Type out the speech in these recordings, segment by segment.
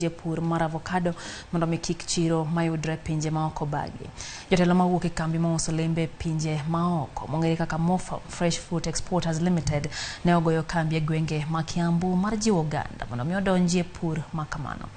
Jopur mar avokado mondo mi kik chiro mayudre pinje maoko bagi. Jotelo mawuok e kambi mauso lembe pinje maoko mong'ere kaka Fresh Fruit Exporters Limited ne ogoyo kambi e gwenge ma Kiambu mar jiwo oganda mondo mi odonjie pur makamano.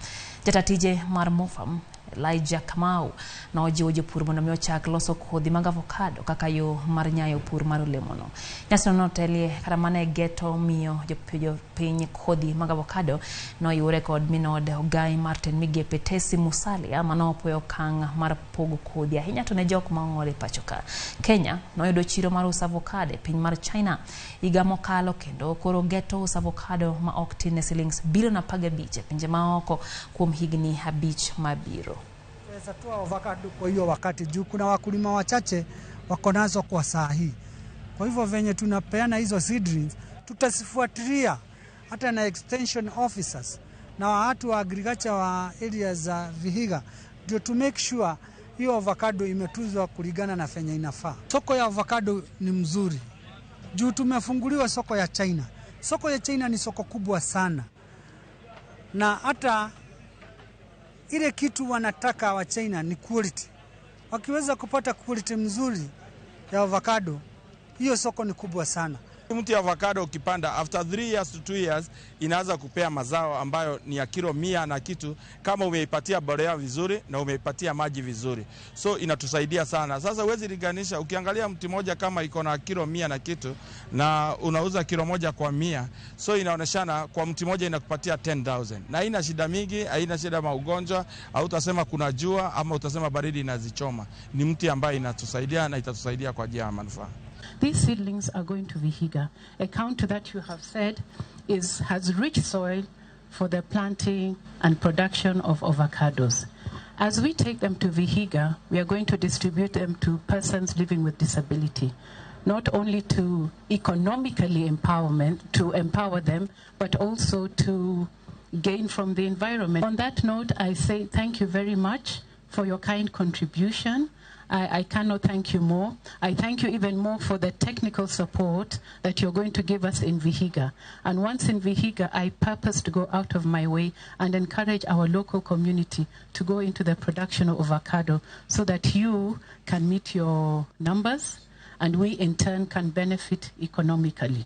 Jatatije mar Mofam Elijah Kamau na ojiwo jopur mondo mi ochak loso kodhi mag avokado kaka yo mar nyayo pur mar olemono. Nyasi no telie kata mane geto miyo jopiny kodhi mag avokado no yure kod minod ogai Martin migepe Tesi Musali ama no opoyo kang mar pogo kodhi ahinya to ne jok ma ong'ole pachoka. Kenya no yudo chiro mar uso avokado piny mar China higa mokalo kendo koro geto uso avokado ma ok tin shillings bilion 15 pinje maoko kuom higni 5 mabiro. Tunaweza toa avokado kwa hiyo wakati juu kuna wakulima wachache wako nazo kwa saa hii. Kwa hivyo venye tunapeana hizo seedlings tutasifuatilia hata na extension officers na watu wa agriculture wa areas za Vihiga ndio to make sure hiyo avokado imetuzwa kulingana na fenya inafaa. Soko ya avokado ni mzuri. Juu tumefunguliwa soko ya China. Soko ya China ni soko kubwa sana. Na hata ile kitu wanataka wa China ni quality. Wakiweza kupata quality mzuri ya avokado, hiyo soko ni kubwa sana. Mti ya avokado ukipanda after 3 years to 2 years inaanza kupea mazao ambayo ni ya kilo 100 na kitu kama umeipatia mbolea vizuri na umeipatia maji vizuri. So inatusaidia sana. Sasa huwezi linganisha ukiangalia mti moja kama iko na kilo 100 na kitu na unauza kilo moja kwa 100. So inaoneshana kwa mti moja inakupatia 10,000. Na haina shida mingi, haina shida maugonjwa, au utasema kuna jua ama utasema baridi inazichoma. Ni mti ambaye inatusaidia na itatusaidia kwa njia ya manufaa. These seedlings are going to Vihiga, a county that you have said has rich soil for the planting and production of avocados. As we take them to Vihiga, we are going to distribute them to persons living with disability, not only to economically empower them, but also to gain from the environment. On that note, I say thank you very much for your kind contribution. I cannot thank you more. I thank you even more for the technical support that you're going to give us in Vihiga. And once in Vihiga, I purpose to go out of my way and encourage our local community to go into the production of avocado so that you can meet your numbers and we in turn can benefit economically.